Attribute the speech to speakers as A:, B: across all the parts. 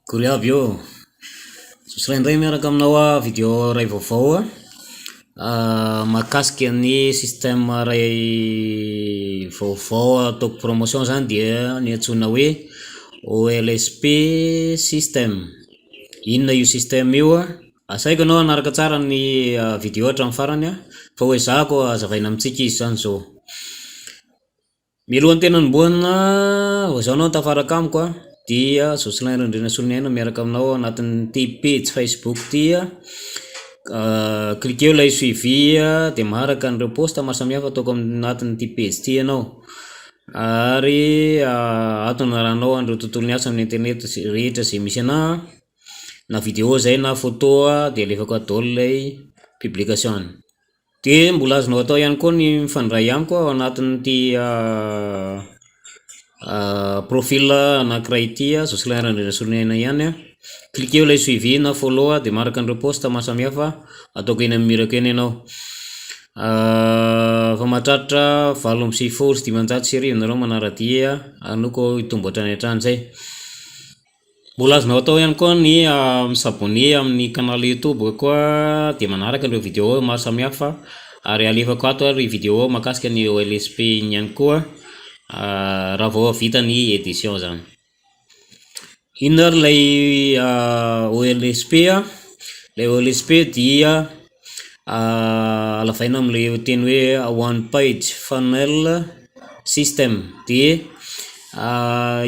A: Korea bio. Selain miaraka aminao video ray vaovao mahakasika ny système ray vaovao ataoko promotion zany dia ny antsoina hoe OLSP système. Inona io système io? Asaiko anao anaraka tsara ny video hatramin'ny farany fa hoe zako azavaina amintsika izy zany zao. Mialohan'ny tena nomboana zao anao tafaraka amiko dia Jocelyn Randrina Soloniaina miaraka aminao anatin'ity page Facebook ty cliquez lay suivi dia maharaka an'ireo post maro samihafa ataoko anatin'ity page ty ianao. Ary ato anaranao an'ireo tontolo ny asa amin'ny internet rehetra izay misy anahy na vidéo zay na photo dia alefako adolo lay publication. Dia mbola azonao atao ihany koa ny mifandray amiko ao anatin'ity profil anankiray ity Jocelyn Randrina Soloniaina ihany. Cliquez lay suivi na follow dia maharaka an'ireo post maro samihafa ataoko eny amin'ny mirako eny ianao. Fa mahatratra 720 nareo manaradia anoko hitombo hatrany hatrany zay. Mbola azonao atao ihany koa ny misabone amin'ny canal YouTube koa dia manaraka ireo vidéo maro samihafa ary alefako ato ary vidéo mahakasika ny OLSP ihany koa raha vao vita ny edition zany. Inona lay OLSP? Lay OLSP dia alavaina amin'ilay teny hoe one page funnel system. Dia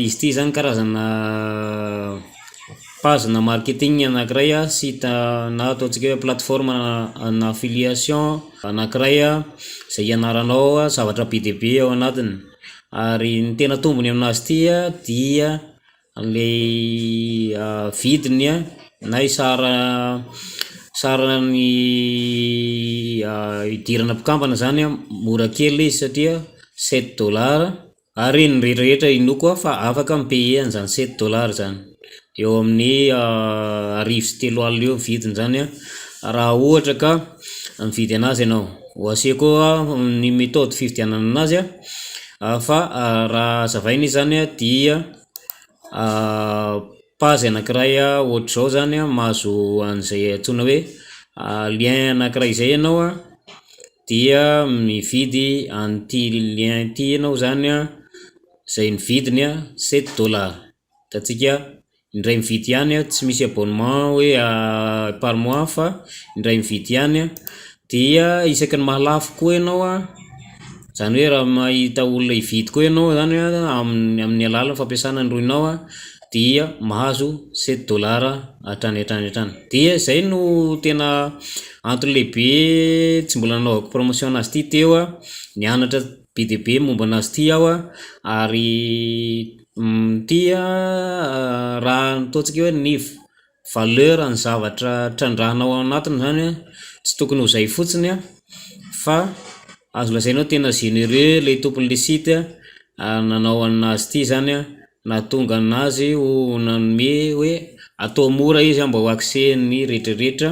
A: izy ty zany karazana page-na marketing anankiray site na ataontsika hoe plateforme na affiliation anankiray izay ianaranao zavatra be dia be ao anatiny. Ary ny tena tombony aminazy ty dia lay vidiny na sarany idirana mpikambana zany mora kely izy satria $7 ary ny rehetrarehetra inoko fa afaka mipay an'izany $7 zany eo amin'ny 2,3 eo vidiny zany raha ohatra ka mividy anazy ianao. Asiko ny méthode fividianana anazy fa raha zavaina izy zany dia page anankiray ohatra zao zany mahazo an'izay antsoina hoe lien anankiray izay ianao dia mividy an'ity lien ity ianao zany izay ny vidiny $7. Hitantsika indray mividy ihany tsy misy abonnement hoe par mois fa indray mividy ihany dia isaky ny mahalafo koa ianao zany hoe raha mahita olona hividy koa ianao zany amin'ny alalan'ny fampiasana ny roinao dia mahazo $7 hatrany. Dia zay no tena antony lehibe tsy mbola nanaovako promotion azy ty teo nianatra be dia be momba anazy ty aho ary ty raha ataontsika hoe ny valeur ny zavatra trandrahanao ao anatiny zany tsy tokony ho zay fotsiny fa azo lazainao tena généreux le tompon'le site nanao anazy ty zany nahatonga anazy ho nanome hoe atao mora izy mba ho accès ny rehetrarehetra.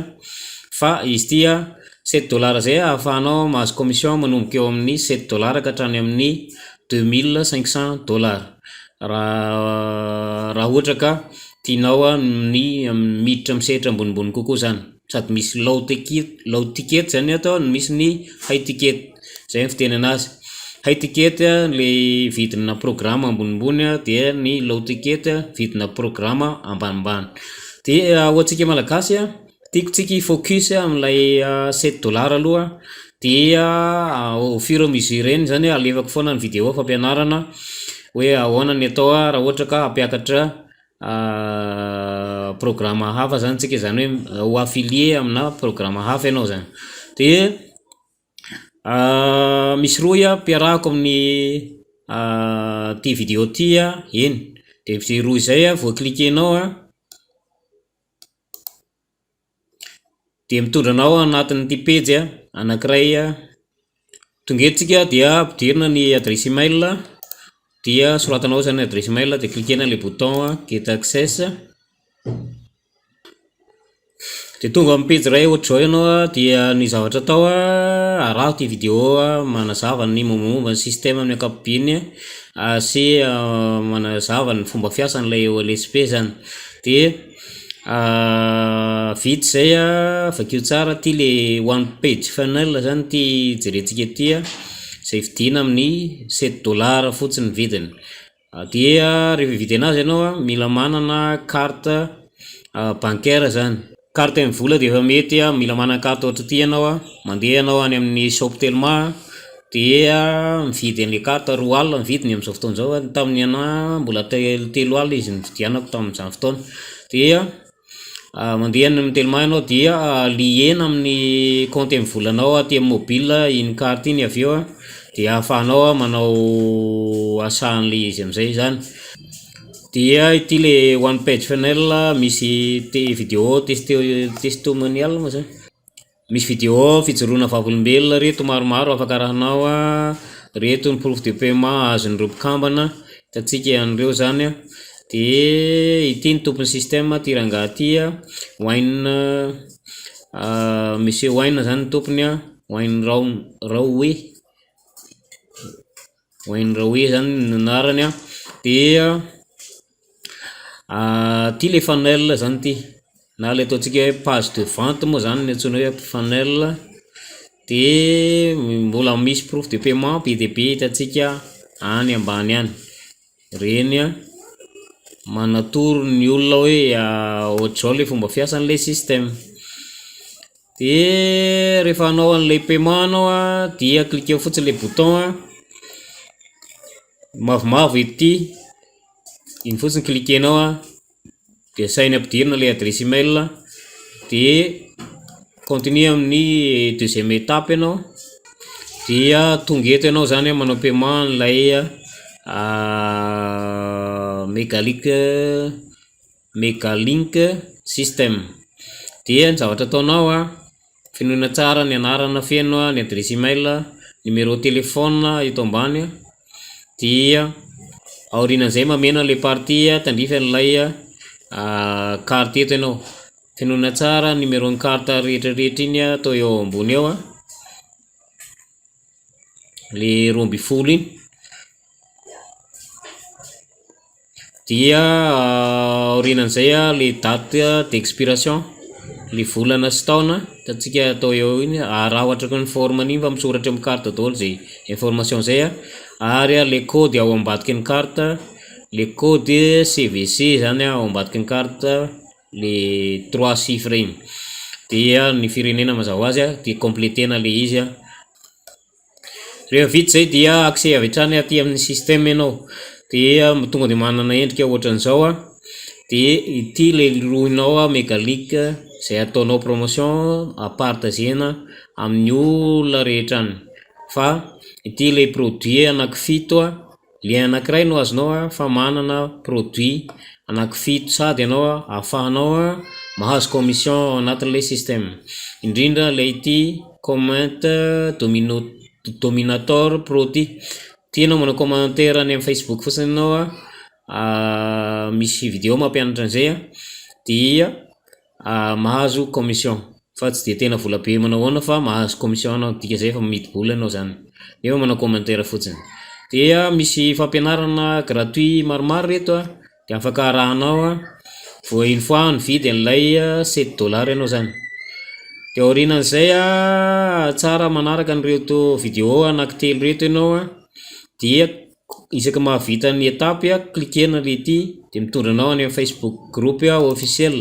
A: Fa izy ty $7 zay ahafahanao mahazo commission manomboka eo amin'ny $7 ka hatrany amin'ny $2,500 raha ohatra ka tianao ny miditra misehatra ambonimbony kokoa zany, sady misy low ticket zany atao misy ny high ticket zay ny fiteny anazy. High ticket le vidina programme ambonimbony dia ny low ticket vidina programme ambanimbany. Dia hoantsika malagasy tiako tsika focus amin'ilay $7 aloha dia au fur et à mesure zany alefako foana ny vidéo fampianarana hoe ahoana ny atao raha ohatra ka hampiakatra programme hafa zany tsika zany hoe ho affilié amina programme hafa ianao zany. Dia misy roy mpiarahako amin'ny ty vidéo ty eny dia misy roy zay vao cliquenao dia mitondra anao anatin'ity page anankiray tongetintsika dia ampidirina ny adresse email dia soratanao zany adresse email dia cliquena le bouton get access dia tonga amin'ny page ray ohatra zao ianao dia ny zavatra atao araho ty vidéo manazava ny mombamomba ny système amin'ny ankapobeny sy manazava ny fomba fiasan'ilay OLSP zany. De vitsy zay vakio tsara ty le one page funnel zany ty jerentsika ty zay vidina amin'ny $7 fotsiny vidiny. Dia rehefa vidy anazy ianao mila manana carte bancaire zany. Carte amin'ny vola de efa mety mila manana carte ohatra ty ianao mandeha ianao any amin'ny shop Telma dia mividy an'le carte 2 alina vidiny amin'izao fotoana zao. Tamin'ny ana mbola 3 alina izy nividianako tamin'izany fotoana. Dia mandeha amin'ny Telma ianao dia liena amin'ny compte amin'ny volanao aty amin'ny mobile iny carte iny avy eo dia ahafahanao manao asan'le izy amin'izay zany. Dia ity le one page funnel misy vidéo testimonial moa zany. Misy vidéo fijoroana vavolombelona reto maromaro afaka arahanao reto ny proof de paiement azon'ireo mpikambana hitantsika an'ireo zany. De ity ny tompon'ny système ty rangahy ty Wine monsieur Wine zany ny tompony Wine Raoue zany ny anarany dia ty le funnel zany ty na le ataontsika hoe page de vente moa zany ny antsoina hoe funnel. De mbola misy proof de paiement be de be hitantsika any ambany any reny manatoro ny olona hoe ohatr'izao le fomba fiasan'le système. De rehefa hanao an'le paiement anao dia cliqueo fotsiny le bouton mavomavo ity iny fotsiny cliquenao de sainy ampidirina le adresse email de continue amin'ny deuxième étape ianao dia tonga eto ianao zany manao paiement n'lay Megalink system. Dia ny zavatra ataonao finoana tsara ny anarana feno ny adresse email numéro téléphone eto ambany dia aorianan'izay mamena le partie tandrifa n'ilay carte eto ianao finoana tsara numéro ny carte rehetrarehetra iny atao eo ambony eo le 12 iny. Dia aorianan'izay le date d'expiration le volana sy taona hitantsika atao eo iny raha ohatra ka ny formany iny fa misoratra amin'ny carte daholo zay information zay ary le code ao ambadiky ny carte le code CVC zany ao ambadiky ny carte le 3 chiffres iny. Dia ny firenena mazava azy dia complétena le izy rehefa vita zay dia accès avy hatrany aty amin'ny système ianao. Dia tonga de manana endrika ohatran'izao de ity le rohinao Megalink zay ataonao promotion apartagena amin'ny olona rehetra any. Fa ity le produit anankifito le anankiray no azonao fa manana produit anankifito sady ianao ahafahanao mahazo commission anatin'le système. Indrindra le ity comment dominator produit tianao manao commentaire any amin'ny Facebook fotsiny ianao misy vidéo mampianatra an'izay dia mahazo commission fa tsy de tena vola be manahoana fa mahazo commission anao dika zay fa midibola ianao zany nefa manao commentaire fotsiny. Dia misy fampianarana gratuit maromaro reto de afaka arahanao vo une fois nividy an'ilay $7 ianao zany. De aorianan'izay tsara manaraka an'ireto vidéo anankitelo reto ianao dia isaka mahavita ny étape cliquena le ity de mitondra anao any amin'ny Facebook groupe officiel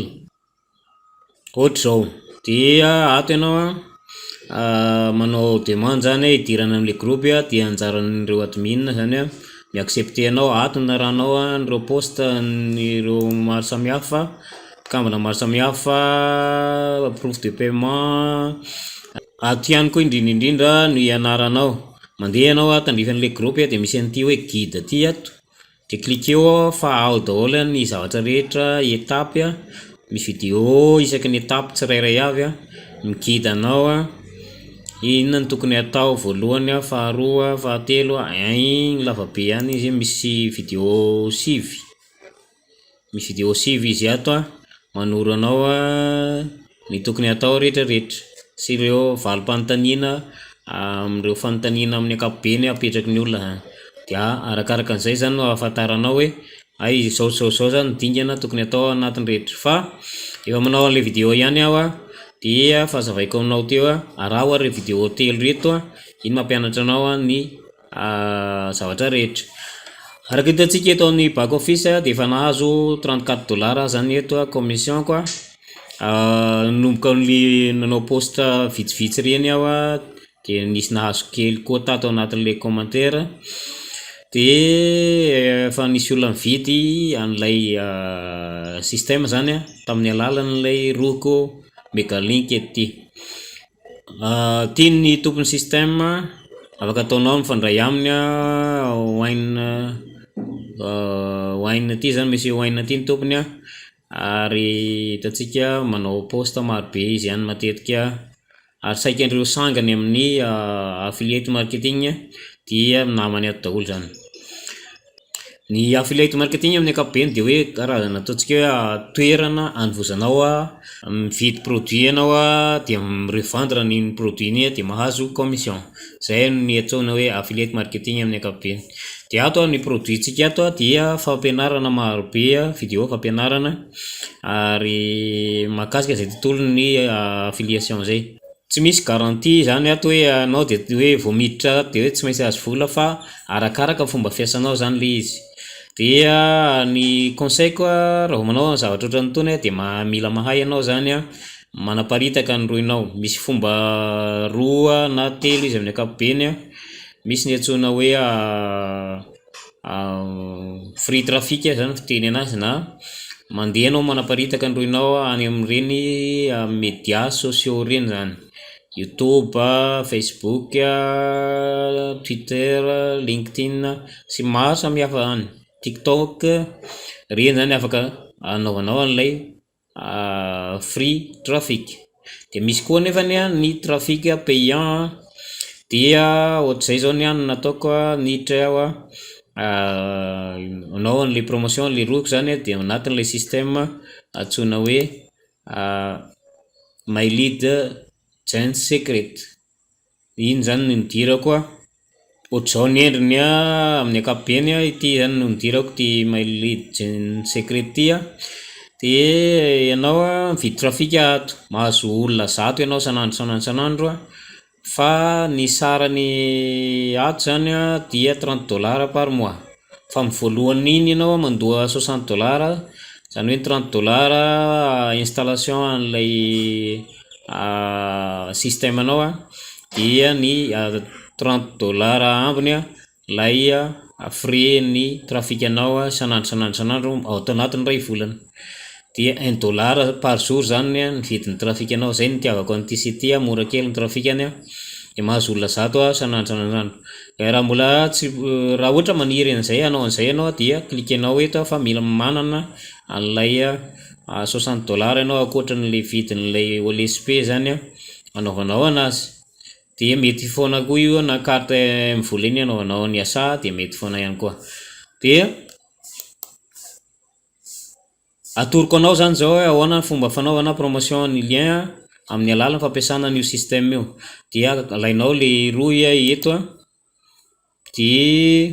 A: ohatr'izao. Dia ato ianao manao demande zany hidirana amin'le groupe dia anjaran'ireo admin zany miaccepter anao ato ny rahanao n'ireo poste n'ireo maro samihafa kambana maro samihafa proof de paiement ato ihany koa indrindra no ianaranao mandeha anao tandrifan'le groupe de misy an'ity hoe guide ty ato de cliqueo fa ao daholo ny zavatra rehetra étape misy vidéo isaky ny étape tsirairay avy miguide anao inona ny tokony atao voalohany faharoa fahatelo igny lavabe any izy misy vidéo sivy izy ato manoro anao ny tokony atao rehetrarehetra sy ireo valim-panontaniana amin'ireo fanontaniana amin'ny ankapobeny apetraky ny olona dia arakaraka an'izay zany no ahafantaranao hoe ay zao zany dingana tokony atao anatin'ny rehetra fa efa manao an'le vidéo ihany aho dia fahazavaiko aminao teo araho re vidéo telo reto iny mampianatra anao ny zavatra rehetra. Araka hitantsika eto amin'ny back office dia efa nahazo $34 zany eto commission ko nomboka amin'ny nanao post vitsivitsy reny aho dia nisy nahazo kely koa tato anatin'le commentaire dia efa nisy olona mividy an'ilay système zany tamin'ny alalan'ilay roko Megalink ety. Tiany ny tompon'ny système afaka ataonao mifandray aminy wine ty zany misy wine ty ny tompony ary hitantsika manao post maro be izy ihany matetika ary saika andreo sangany amin'ny affiliate marketing dia namany ato daholo zany. Ny affiliate marketing amin'ny ankapobeny dia hoe karazana ataontsika hoe toerana anovozanao mividy produit ianao dia mirevendre ny produit iny dia mahazo commission. Zay ny atsoina hoe affiliate marketing amin'ny ankapobeny. Dia ato ny produit tsika ato dia fampianarana maro be vidéo fampianarana ary mahakasika izay tontolo ny affiliation zay. Tsy misy garantie zany ato hoe anao dia hoe vao miditra dia hoe tsy maintsy azo vola fa arakaraka fomba fiasanao zany le izy. Dia ny conseil koa raha manao zavatra ohatran'ny tony dia mila mahay anao zany manaparitaka ny roinao. Misy fomba roa na telo izy amin'ny ankapobeny misy ny atsoina hoe free traffic zany fiteny anazy na mandeha anao manaparitaka ny roinao any amin'ireny médias sociaux reny zany YouTube, Facebook, Twitter, LinkedIn sy maro samihafa any TikTok reny zany afaka anaovanao an'ilay free traffic. Dia misy koa nefany ny traffic payant dia ohatr'izay zao ny nataoko niditra aho anao an'le promotion le roko zany dia anatin'le système atsoina hoe my lead gen secret. Iny zany no nidirako ohatr'izao ny endriny amin'ny ankapobeny ity zany no nidirako ty my lead gen secret ty dia ianao mividy traffic ato mahazo olona 100 ianao sanandro fa ny sarany ato zany dia $30 par mois fa mivoalohany iny ianao mandoa $60 zany hoe $30 installation an'ilay système anao dia ny $30 ambiny lay frais ny traffic anao sanandro ao anatin'ny ray volana. Dia $1 par jour zany ny vidin'ny traffic anao. Zay ny tiavako an'ity site mora kely ny traffic any dia mahazo olona 100 sanandro. Raha mbola tsy raha ohatra maniry an'izay anao dia klikenao eto fa mila manana an'ilay $60 ianao ankoatran'le vidin'ilay OLSP zany anaovanao anazy. Dia mety foana koa io na carte mivola iny anaovanao ny asa dia mety foana ihany koa. Dia atoroko anao zany zao ahoana fomba fanaovana promotion ny lien amin'ny alalan'ny fampiasana io système io. Dia alainao le roy eto dia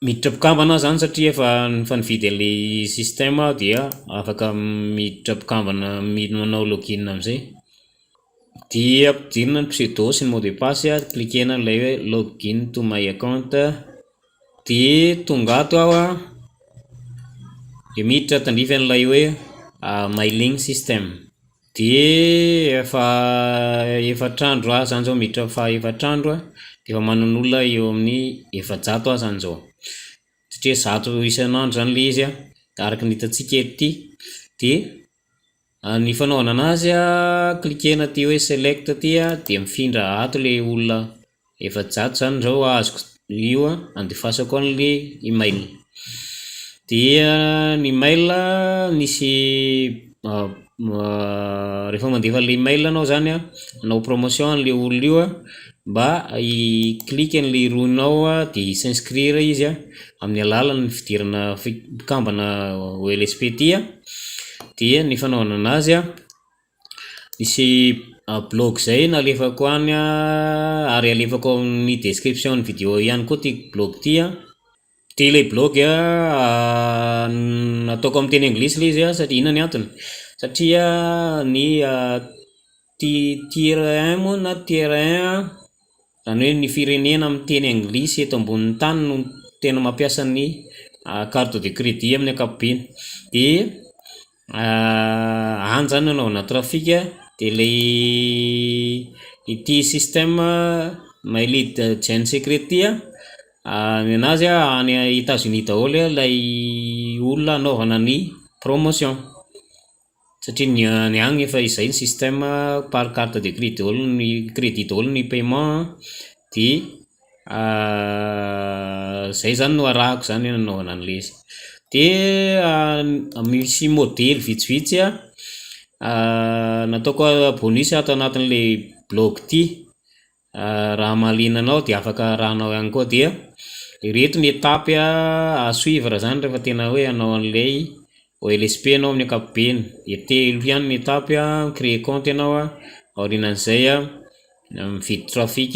A: miditra mpikambana zany satria efa nividy le système dia afaka miditra mpikambana manao login amin'izay. Dia ampidirina ny pseudo sy ny mot de passe klikena ilay hoe login to my account dia tonga ato aho dia miditra tandrify an'ilay hoe mailing system. Dia efatrandro zany zao miditra fa efatrandro dia efa manan'olona eo amin'ny 700 zany zao satria 100 isanandro zany le izy araka ny hitantsika ety. Dia ny fanaovana anazy klikena ty hoe select ty dia mifindra ato le olona 700 zany zao azoko io andefasako an'le email. Dia ny mail nisy rehefa mandefa le email anao zany anao promotion an'le olona io mba i-clique an'le roinao dia s'inscrire izy amin'ny alalan'ny fidirana mpikambana OLSP ty. Dia ny fanaovana anazy nisy blog zay nalefako any ary alefako amin'ny description video ihany koa ty blog ty ty ilay blog nataoko amin'ny teny anglisy ilay izy satria inona ny antony satria ny tier 1 moa na tier 1 zany hoe ny firenena amin'ny teny anglisy eto ambonin'ny tany no tena mampiasa ny carte de crédit amin'ny ankapobeny dia any zany anaovana trafic dia ilay ity système mailid gen security ny anazy any États-Unis daholo ilay olona anaovana ny promotion satria ny agny efa izay ny système par carte de crédit daholo ny crédit daholo ny paiement dia zay zany no arahako zany anaovana an'ilay izy dia misy modèle vitsivitsy nataoko bonus ato anatin'ilay blog ty raha mahaliana anao dia afaka arahanao ihany koa dia ireto ny étape à suivre zany rehefa tena hoe anao an'ilay OLSP anao amin'ny ankapobeny dia telo ihany ny étape créer compte ianao aorinan'izay mividy trafic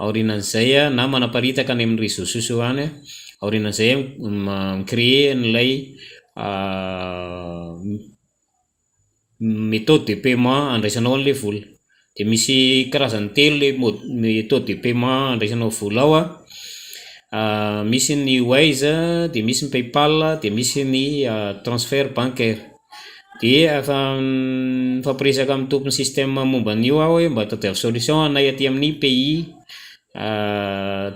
A: aorinan'izay na manaparitaka any amin'ny réseaux sociaux any aorinan'izay micréer n'ilay méthode de paiement andraisanao an'ilay vola dia misy karazany telo le méthode de paiement andraisanao vola ao misy ny Wise dia misy ny PayPal dia misy ny transfert bancaire dia fampiresaka amin'ny tompony système momba an'io aho hoe mba tadiavo solution anay aty amin'ny pays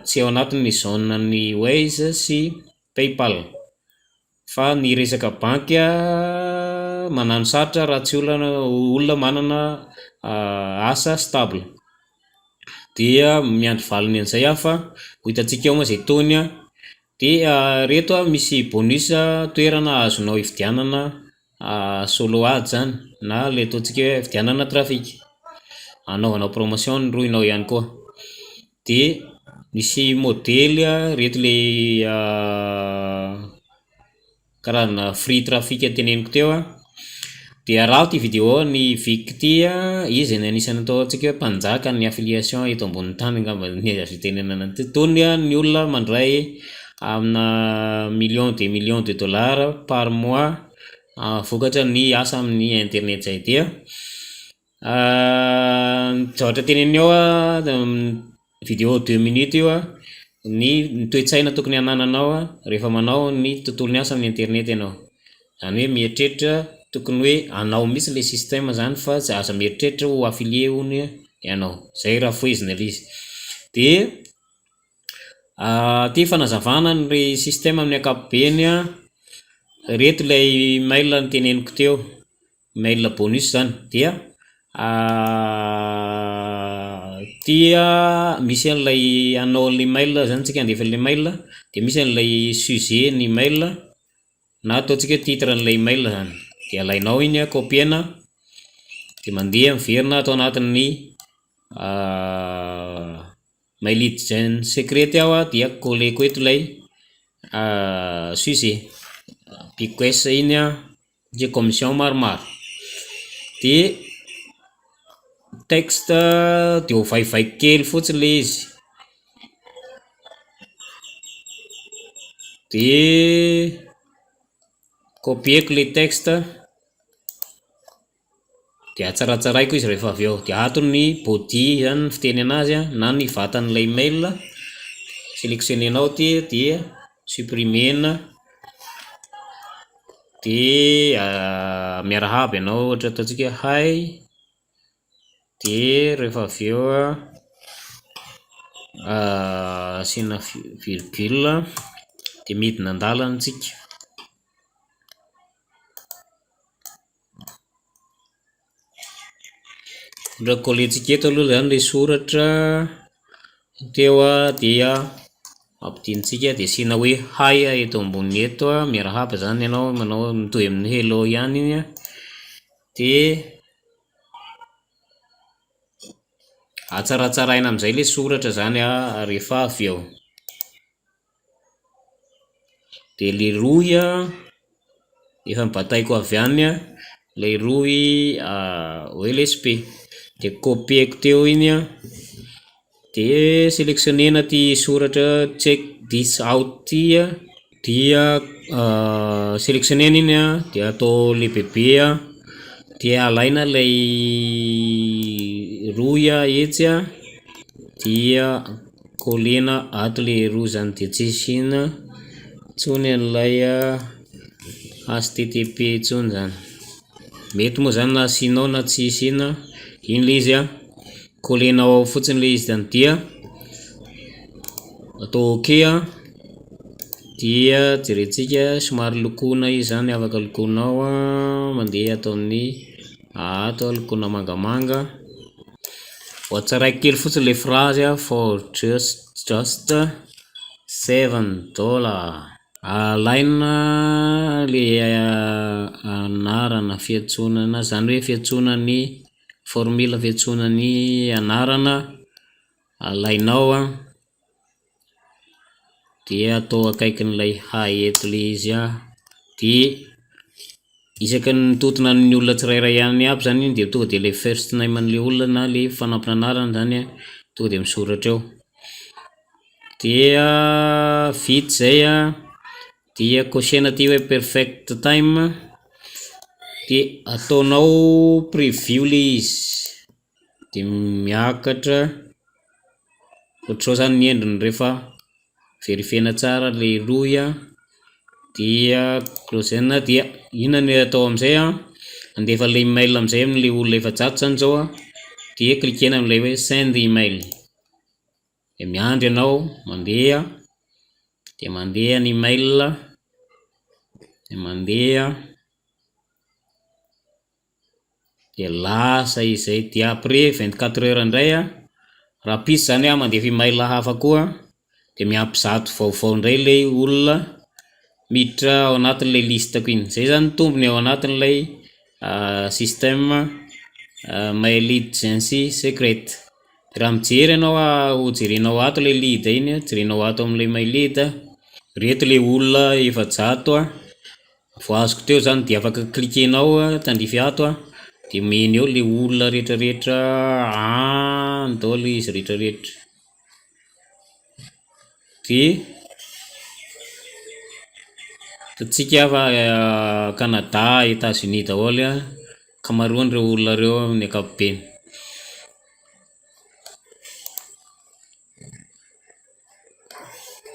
A: tsy ao anatin'ny zone ny Wise sy PayPal fa ny resaka banky manano sarotra raha tsy olona manana asa stable dia miandry valiny an'izay fa ho hitantsika eo moa izay tony dia reto misy bonus toerana azonao hividianana solo ad zany na le ataontsika hoe vidianana trafic anaovanao promotion roinao ihany koa dia misy modèle reto le karazana free trafic teneniko teo dia raha ty vidéo ny VIC ty izy ny anisany ataontsika hoe mpanjaka ny affiliation eto ambonin'ny tany ngamba ny azo tenenana ty tony ny olona mandray amina millions de dollars par mois vokatra ny asa amin'ny internet zay dia ohatra teneny eo vidéo 2 minutes io ny toe-tsaina tokony hanananao rehefa manao ny tontolo ny asa amin'ny internet ianao zany hoe mieritreritra tokony hoe anao misy le système zany fa tsy aza mieritreritra ho affilié hony ianao zay raha foizina ilay izy dia ty fanazavana ny système amin'ny ankapobeny reto ilay mail ny teneniko teo mail bonus zany dia tia misy an'ilay anao an'ilay mail zany tsika andefa an'ilay mail dia misy an'ilay sujet ny mail na ataontsika titre an'ilay mail zany dia alainao iny copiena dia mandeha miverina atao anatin'ny mailid gen secret ao dia colleko eto ilay sujet piquesse iny dia commission maromaro dia texte dia ovaivai kely fotsiny le izy dia copieko le texte dia atsaratsaraiko izy rehefa avy eo dia ato ny body zany ny fiteny anazy na ny vatan'ilay mail sélectionnenao ty dia supprimena dia miarahaba ianao ohatra ataontsika hay dia rehefa avy eo asiana virgule dia midina andalana tsika rakolentsika eto aloha zany le soratra teo dia ampidinitsika dia asiana hoe hay eto ambony eto miarahaba zany ianao manao mitohy amin'ny hello ihany iny dia atsaratsaraina amin'izay le soratra zany rehefa avy eo dia le roy efa mibataiko avy any le roy OLSP de copieko teo iny a, de sélectionnena ty soratra check this out ty a, dia sélectionnena iny a, de atao lehibehibe a, dia alaina lay roy a etsy a, dia kolena ato le roy zany de tsy sina tsony an'ilay HTTP tsony zany. Mety moa zany na sinao na tsy sina, iny le izy a kolenao ao fotsiny le izy zany, dia atao ok a, dia jerentsika somary lokona izy zany, afaka lokonao a mandeha atao amin'ny ato lokona mangamanga, voatsaraiko kely fotsiny le phrase a for just $7. Alaina le anarana fiantsonana, zany hoe fiantsonany formule fiantsonany anarana alainao a, dia atao akaikin'ilay hay eto le izy a, de isaky ny totona ny olona tsirairay ihany aby zany iny de tonga de le first name an'le olona na le fanampina anarana zany a tonga de misoratra eo. Dia vita zay a, dia kosena ty hoe perfect time, de ataonao preview le izy, de miakatra ohatr'izao zany ny endriny rehefa verifiena tsara le roy a, dia closena, dia inona ny atao amizay a, andefa le email amizay amin'le olona efa jato zany zao a, dia klikena am'ilay hoe send email, de miandry ianao mandeha, de mandeha ny email, de mandeha, de lasa izay, dia après 24 heures indray a, raha pisy zany a mandefa email hafa koa, de miampizato vaovao indray le olona miditra ao anatin'ilay listako iny. Zay zany tombony ao anatin'ilay système mail agency secret. Raha mijery ianao ho jerenao ato le lead iny, jerenao ato amin'ilay mail lead, reto le olona efa jato a voazoko teo zany, de afaka klikenao tandrify ato a, de meny eo le olona rehetrarehetra daholo izy rehetrarehetra. De tsika fa Canada, Etats-Unis daholo a, kamaroany reo olona reo amin'ny ankapobeny.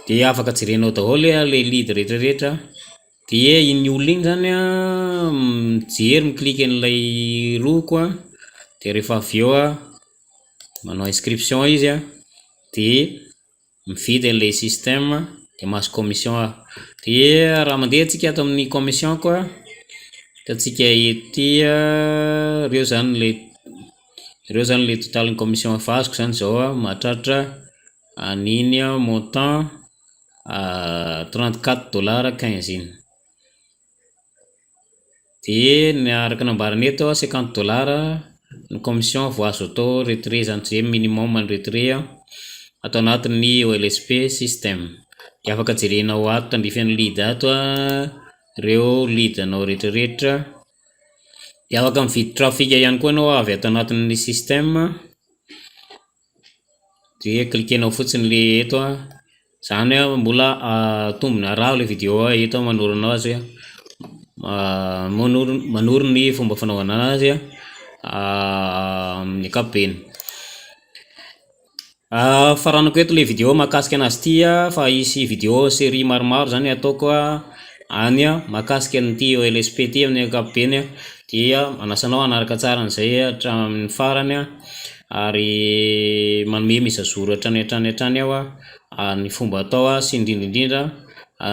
A: De afaka jerenao daholo le lead rehetrarehetra, de iny olona iny zany a mijery miklika an'ilay roko a, de rehefa avy eo a manao inscription izy a, de mividy an'ilay système, de mahazo commission a. De raha mandeha antsika ato amin'ny commission koa, hitantsika ety reo zany le total ny commission afazoko zany zao a, mahatratra aniny a montant $34.15 iny. De ny araka nambarany eto $50 ny commission voazo atao retrait zany, zay minimum ny retrait atao anatin'ny OLSP système. De afaka jerenao ato tandrify lead ato reo lead anao rehetrarehetra, de afaka mividy trafic ihany koa anao avy ato anatin'ny système, de klikenao fotsiny le eto a, zany a mbola tombony araho le vidéo eto manorinao azy manoro ny fomba fanaovana azy amin'ny ankapobeny. Faranako eto le vidéo mahakasika anazy ty fa isy vidéo série maromaro zany ataoko any mahakasika an'ity OLSP ty amin'ny ankapobeny, dia anasanao anaraka tsara an'izay hatramin'ny farany, ary manome mise-à-jour hatrany aho ny fomba atao sy indrindraindrindra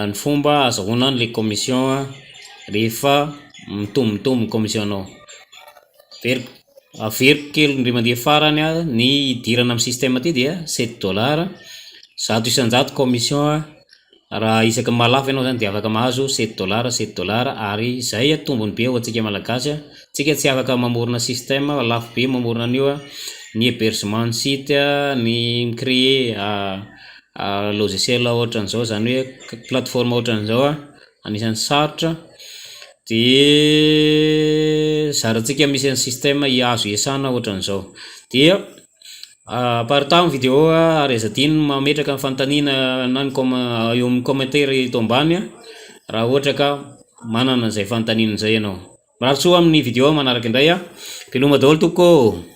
A: ny fomba azahoana an'le commission rehefa mitombo commission anao. Averiko kely indray mandeha farany ny idirana amin'ny système ty dia $7, 100 isan-jato commission raha isaky malafo ianao zany de afaka mahazo $7 ary zay tombony be ho antsika malagasy. Tsika tsy afaka mamorona système lafo be mamorona an'io, ny hébergement ny site, ny créer logiciel ohatran'izao, zany hoe plateforme ohatran'izao anisan'ny sarotra. dia zarantsika misy ny système azo iasana ohatran'izao. Dia partant vidéo ary azadino mametraka ny fanontaniana na eo amin'ny commentaire eto ambany raha ohatra ka manana an'izay fanontaniana izay ianao. Rahatsoa amin'ny vidéo manaraka indray veloma daholo toko.